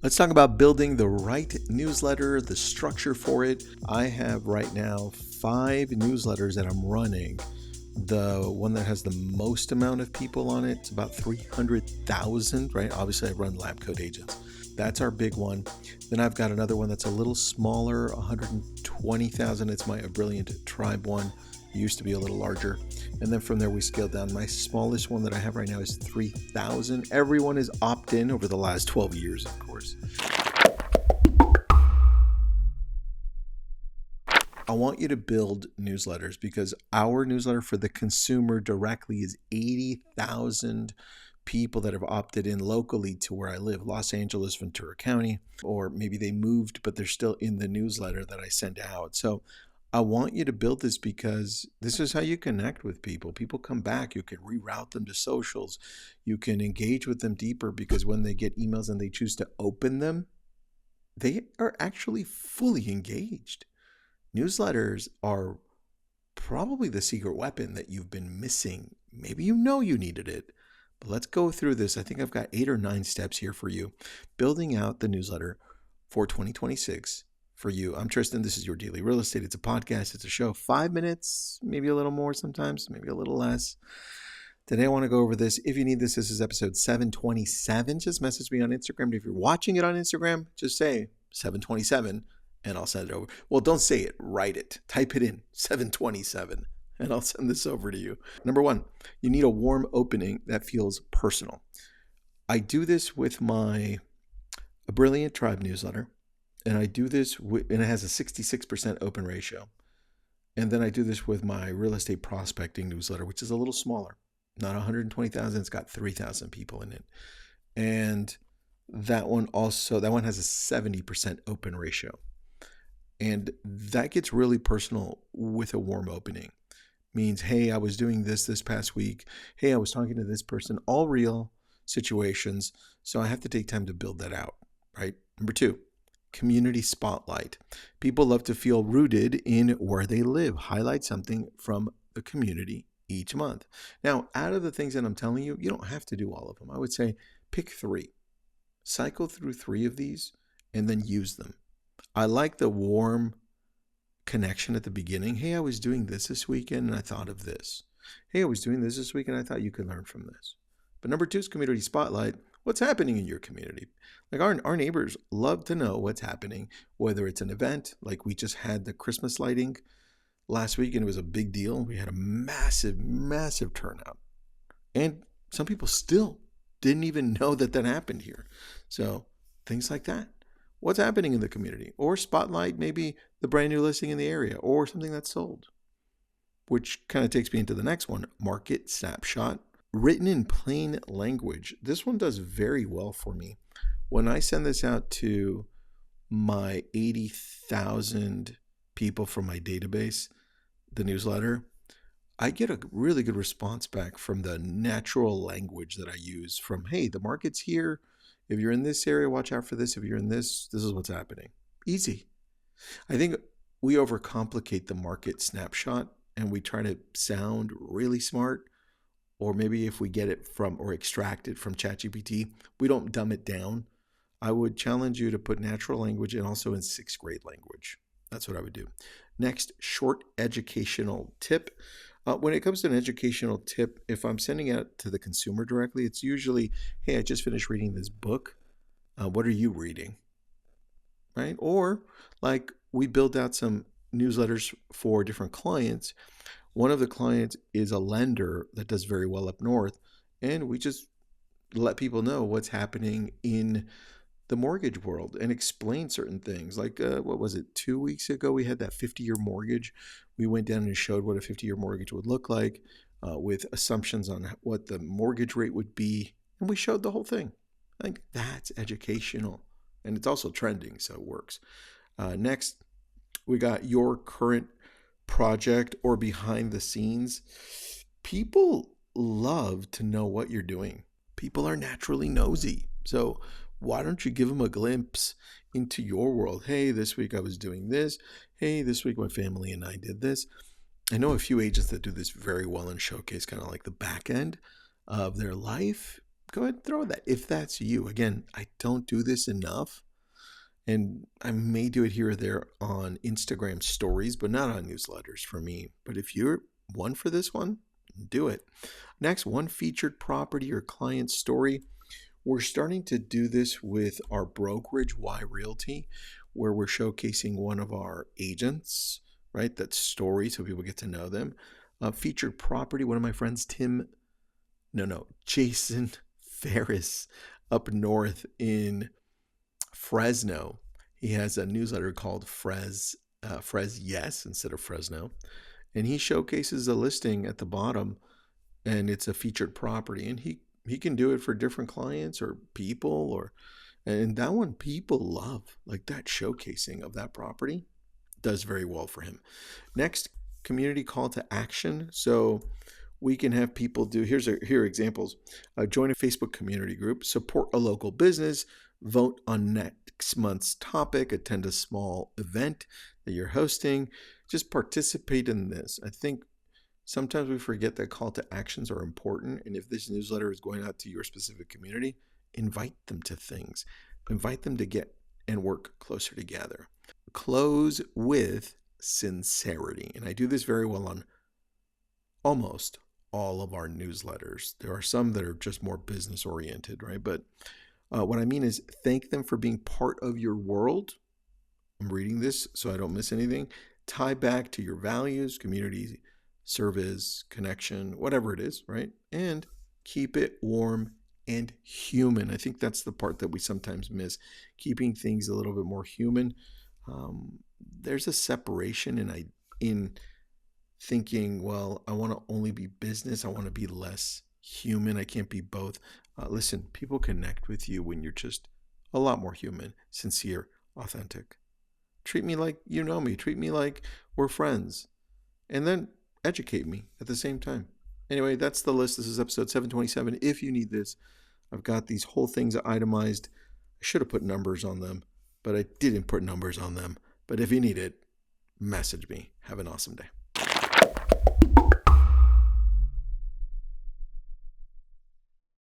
Let's talk about building the right newsletter, the structure for it. I have right now 5 newsletters that I'm running. The one that has the most amount of people on it, it's about 300,000, right? Obviously, I run Lab Coat Agents. That's our big one. Then I've got another one that's a little smaller, 120,000. It's my A Brilliant Tribe one. It used to be a little larger. And then from there, we scaled down. My smallest one that I have right now is 3,000. Everyone is opt-in over the last 12 years, of course. I want you to build newsletters because our newsletter for the consumer directly is 80,000 people that have opted in locally to where I live, Los Angeles, Ventura County, or maybe they moved, but they're still in the newsletter that I send out. So I want you to build this because this is how you connect with people. People come back. You can reroute them to socials. You can engage with them deeper because when they get emails and they choose to open them, they are actually fully engaged. Newsletters are probably the secret weapon that you've been missing. Maybe you know you needed it, but let's go through this. I think I've got 8 or 9 steps here for you. Building out the newsletter for 2026 for you. I'm Tristan. This is Your Daily Real Estate. It's a podcast. It's a show. 5 minutes, maybe a little more sometimes, maybe a little less. Today I want to go over this. If you need this, this is episode 727. Just message me on Instagram. If you're watching it on Instagram, just say 727 and I'll send it over. Well, don't say it. Write it. Type it in, 727, and I'll send this over to you. Number 1, you need a warm opening that feels personal. I do this with my A Brilliant Tribe newsletter, and I do this and it has a 66% open ratio. And then I do this with my real estate prospecting newsletter, which is a little smaller. Not 120,000, it's got 3,000 people in it. And that one has a 70% open ratio. And that gets really personal with a warm opening. Means, hey, I was doing this past week. Hey, I was talking to this person, all real situations. So I have to take time to build that out, right? Number 2, community spotlight. People love to feel rooted in where they live. Highlight something from the community each month. Now, out of the things that I'm telling you, you don't have to do all of them. I would say pick 3. Cycle through 3 of these and then use them. I like the warm connection at the beginning. Hey, I was doing this weekend and I thought of this. Hey, I was doing this week and I thought you could learn from this. But number 2 is community spotlight. What's happening in your community? Like our neighbors love to know what's happening, whether it's an event, like we just had the Christmas lighting last week and it was a big deal. We had a massive, massive turnout. And some people still didn't even know that happened here. So things like that. What's happening in the community? Or spotlight maybe the brand new listing in the area or something that's sold. Which kind of takes me into the next one, market snapshot. Written in plain language. This one does very well for me. When I send this out to my 80,000 people from my database, the newsletter, I get a really good response back from the natural language that I use from, hey, the market's here. If you're in this area, watch out for this. If you're in this is what's happening. Easy. I think we overcomplicate the market snapshot and we try to sound really smart. Or maybe if we get it from or extract it from ChatGPT, we don't dumb it down. I would challenge you to put natural language and also in 6th grade language. That's what I would do. Next, short educational tip. When it comes to an educational tip, if I'm sending it to the consumer directly, it's usually, hey, I just finished reading this book. What are you reading? Right? Or like we build out some newsletters for different clients. One of the clients is a lender that does very well up north. And we just let people know what's happening in the mortgage world and explain certain things. Like, what was it? 2 weeks ago, we had that 50-year mortgage. We went down and showed what a 50-year mortgage would look like with assumptions on what the mortgage rate would be. And we showed the whole thing. I think that's educational. And it's also trending, so it works. Next, we got your current project or behind the scenes. People love to know what you're doing. People are naturally nosy. So why don't you give them a glimpse into your world? Hey, this week I was doing this. Hey, this week my family and I did this. I know a few agents that do this very well and showcase kind of like the back end of their life. go ahead and throw that if that's you. Again, I don't do this enough. And I may do it here or there on Instagram stories, but not on newsletters for me. But if you're one for this one, do it. Next, one featured property or client story. We're starting to do this with our brokerage, Y Realty, where we're showcasing one of our agents, right? That story so people get to know them. Featured property, one of my friends, Jason Ferris up north in Fresno. He has a newsletter called Frez Yes instead of Fresno. And he showcases a listing at the bottom, and it's a featured property. And he can do it for different clients or people, and that one people love. Like that showcasing of that property does very well for him. Next, community call to action. So we can have people do, here are examples. Join a Facebook community group, support a local business, vote on next month's topic, attend a small event that you're hosting. Just participate in this. I think sometimes we forget that call to actions are important. And if this newsletter is going out to your specific community, invite them to things. Invite them to get and work closer together. Close with sincerity. And I do this very well on almost all of our newsletters. There are some that are just more business oriented, right? But what I mean is thank them for being part of your world. I'm reading this so I don't miss anything. Tie back to your values, community, service, connection, whatever it is, right? And keep it warm and human. I think that's the part that we sometimes miss, keeping things a little bit more human. There's a separation in thinking, well, I want to only be business. I want to be less human. I can't be both. Listen, people connect with you when you're just a lot more human, sincere, authentic. Treat me like you know me. Treat me like we're friends. And then educate me at the same time. Anyway, that's the list. This is episode 727. If you need this, I've got these whole things itemized. I should have put numbers on them, but I didn't put numbers on them. But if you need it, message me. Have an awesome day.